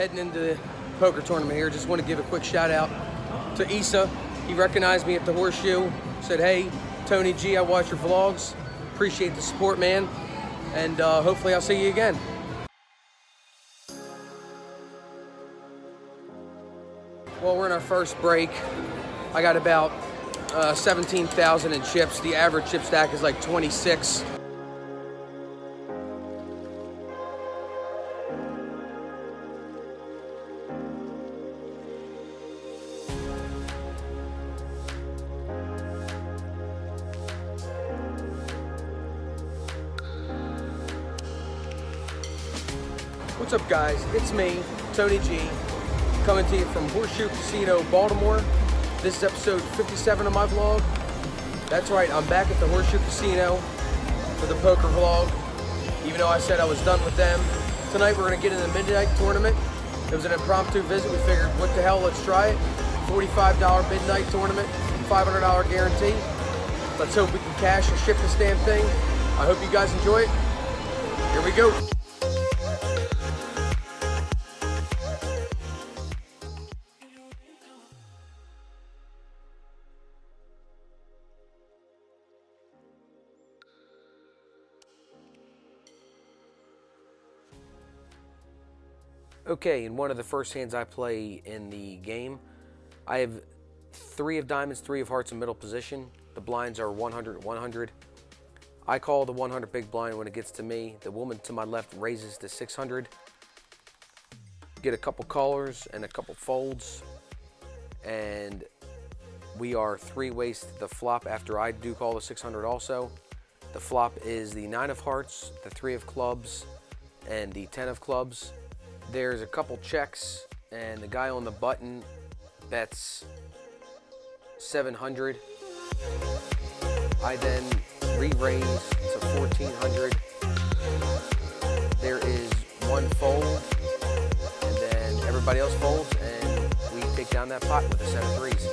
heading into the poker tournament here. Just want to give a quick shout out to Issa. He recognized me at the Horseshoe, said, "Hey, Tony G, I watch your vlogs. Appreciate the support, man. And hopefully I'll see you again." Well, we're in our first break. I got about 17,000 in chips. The average chip stack is like 26. What's up, guys? It's me, Tony G, coming to you from Horseshoe Casino, Baltimore. This is episode 57 of my vlog. That's right, I'm back at the Horseshoe Casino for the poker vlog, even though I said I was done with them. Tonight we're gonna get in the midnight tournament. It was an impromptu visit. We figured, what the hell, let's try it. $45 midnight tournament, $500 guarantee. Let's hope we can cash and ship this damn thing. I hope you guys enjoy it. Here we go. Okay, in one of the first hands I play in the game, I have 3 of diamonds, 3 of hearts in middle position. The blinds are 100, 100. I call the 100 big blind when it gets to me. The woman to my left raises to 600. Get a couple callers and a couple folds. And we are 3 ways to the flop after I do call the 600 also. The flop is the 9 of hearts, the 3 of clubs, and the 10 of clubs. There's a couple checks, and the guy on the button bets 700. I then re-raise to 1400. There is 1 fold, and then everybody else folds, and we take down that pot with a set of 3s.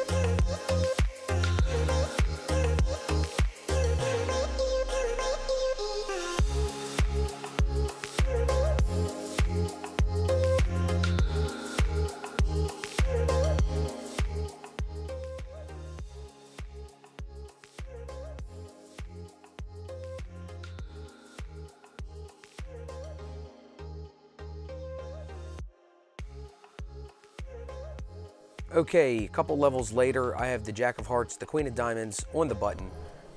Okay, a couple levels later, I have the Jack of Hearts, the Queen of Diamonds on the button.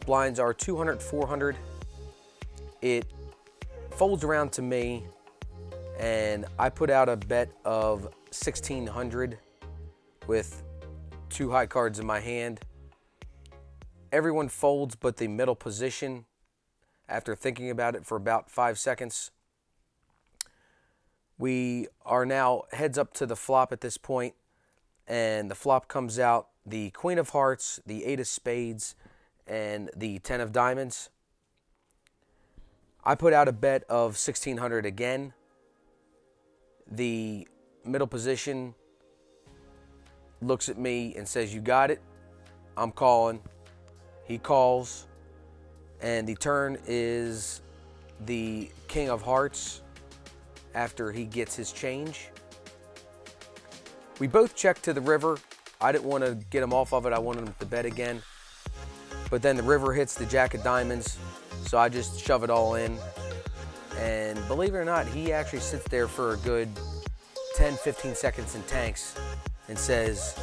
Blinds are 200, 400. It folds around to me, and I put out a bet of 1,600 with 2 high cards in my hand. Everyone folds but the middle position after thinking about it for about 5 seconds. We are now heads up to the flop at this point. And the flop comes out the Queen of Hearts, the 8 of Spades, and the 10 of Diamonds. I put out a bet of 1,600 again. The middle position looks at me and says, "You got it." I'm calling. He calls. And the turn is the King of Hearts after he gets his change. We both checked to the river. I didn't want to get him off of it. I wanted him to bet again. But then the river hits the Jack of Diamonds, so I just shove it all in. And believe it or not, he actually sits there for a good 10, 15 seconds and tanks and says,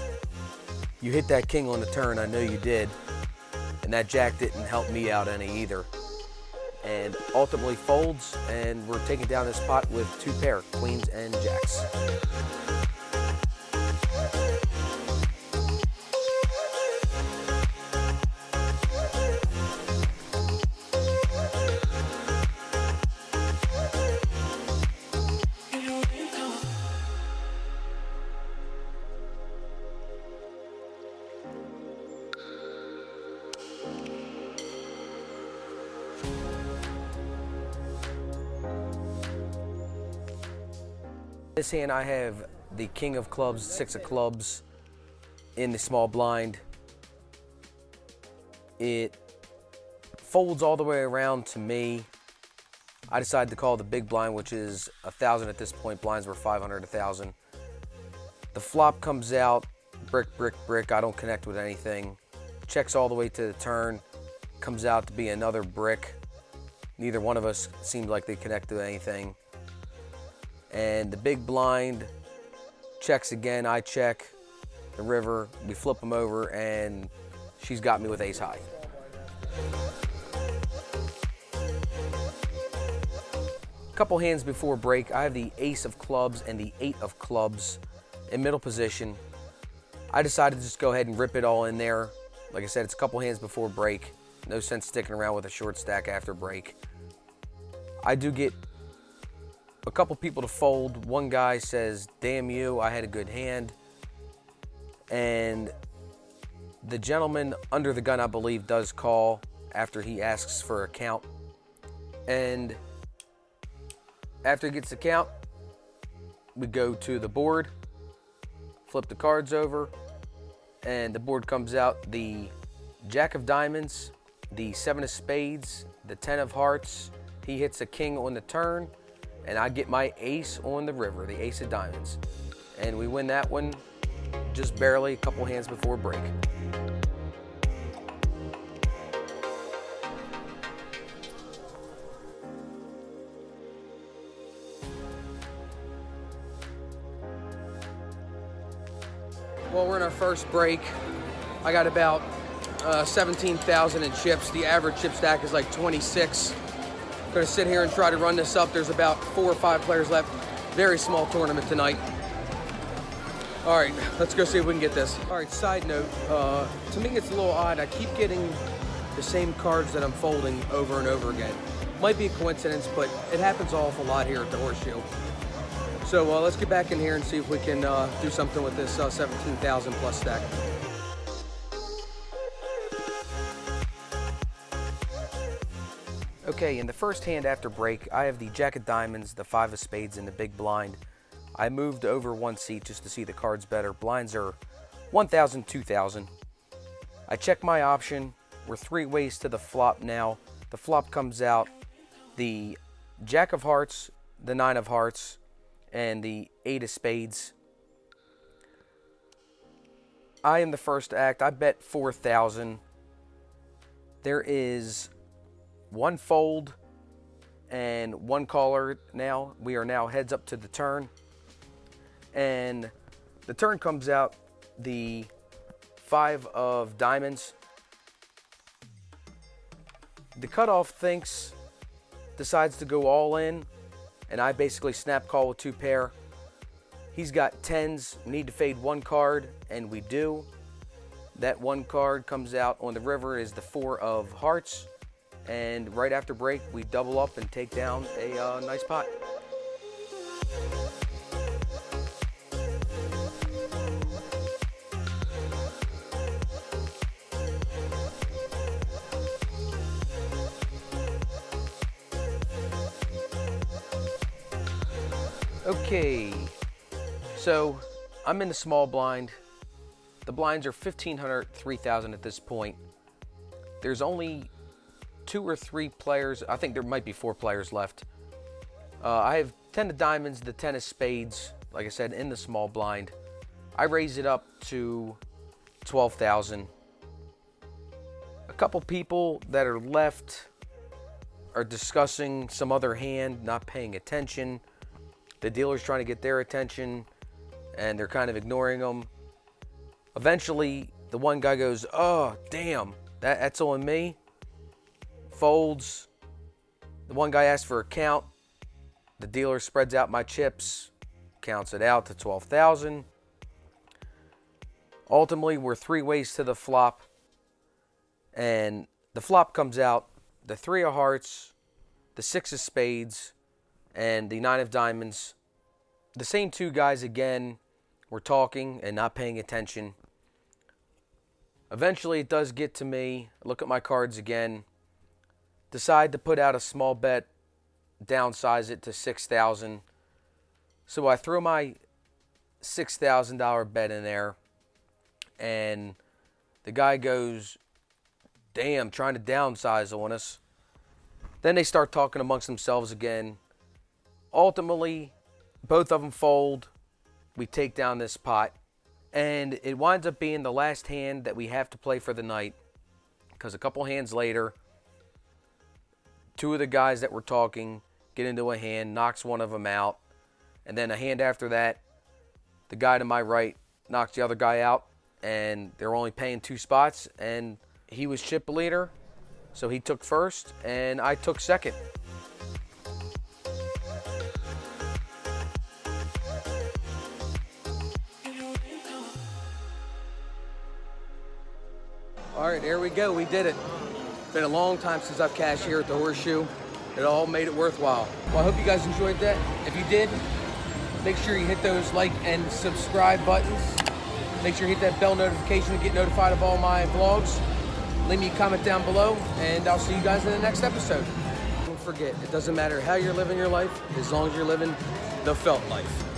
"You hit that king on the turn, I know you did." And that Jack didn't help me out any either. And ultimately folds, and we're taking down this pot with 2 pair, queens and jacks. This hand I have the King of Clubs, 6 of Clubs in the small blind. It folds all the way around to me. I decided to call the big blind, which is 1,000 at this point. Blinds were 500, 1,000. The flop comes out, brick, brick, brick. I don't connect with anything. Checks all the way to the turn. Comes out to be another brick. Neither one of us seemed like they connected to anything. And the big blind checks again. I check the river. We flip them over, and she's got me with ace high. A couple hands before break, I have the ace of clubs and the 8 of clubs in middle position. I decided to just go ahead and rip it all in there. Like I said, it's a couple hands before break. No sense sticking around with a short stack after break. I do get a couple people to fold. One guy says, damn you, I had a good hand. And the gentleman under the gun, I believe, does call after he asks for a count. And after he gets the count, we go to the board, flip the cards over, and the board comes out the Jack of Diamonds, the 7 of Spades, the 10 of Hearts. He hits a king on the turn, and I get my ace on the river, the Ace of Diamonds. And we win that one just barely, a couple hands before break. Well, we're in our first break. I got about 17,000 in chips. The average chip stack is like 26. I'm gonna sit here and try to run this up. There's about 4 or 5 players left. Very small tournament tonight. All right, let's go see if we can get this. All right, side note, to me it's a little odd. I keep getting the same cards that I'm folding over and over again. Might be a coincidence, but it happens an awful lot here at the Horseshoe. So let's get back in here and see if we can do something with this 17,000 plus stack. Okay, in the first hand after break, I have the Jack of Diamonds, the 5 of Spades, and the big blind. I moved over 1 seat just to see the cards better. Blinds are 1,000, 2,000. I check my option. We're 3 ways to the flop now. The flop comes out the Jack of Hearts, the 9 of Hearts, and the 8 of Spades. I am the first act. I bet 4,000. There is 1 fold and 1 caller now. We are now heads up to the turn. And the turn comes out the 5 of Diamonds. The cutoff decides to go all in, and I basically snap call with 2 pair. He's got 10s, need to fade 1 card, and we do. That 1 card comes out on the river is the 4 of Hearts, and right after break, we double up and take down a nice pot. Okay, so I'm in the small blind. The blinds are 1,500, 3,000 at this point. There's only 2 or 3 players. I think there might be 4 players left. I have 10 of Diamonds, the 10 of Spades, like I said, in the small blind. I raise it up to 12,000. A couple people that are left are discussing some other hand, not paying attention. The dealer's trying to get their attention, and they're kind of ignoring them. Eventually, the one guy goes, oh, damn, that's on me. Folds. The one guy asks for a count. The dealer spreads out my chips, counts it out to 12,000. Ultimately, we're 3 ways to the flop, and the flop comes out the 3 of Hearts, the 6 of Spades, and the 9 of Diamonds. The same 2 guys again were talking and not paying attention. Eventually it does get to me. I look at my cards again. Decide to put out a small bet. Downsize it to 6,000. So I throw my $6,000 bet in there. And the guy goes, damn, trying to downsize on us. Then they start talking amongst themselves again. Ultimately, both of them fold. We take down this pot. And it winds up being the last hand that we have to play for the night. Because a couple hands later, two of the guys that were talking get into a hand, knocks one of them out. And then a hand after that, the guy to my right knocks the other guy out. And they're only paying 2 spots. And he was chip leader, so he took first, and I took second. All right, there we go. We did it. It's been a long time since I've cashed here at the Horseshoe. It all made it worthwhile. Well, I hope you guys enjoyed that. If you did, make sure you hit those like and subscribe buttons. Make sure you hit that bell notification to get notified of all my vlogs. Leave me a comment down below, and I'll see you guys in the next episode. Don't forget, it doesn't matter how you're living your life, as long as you're living the felt life.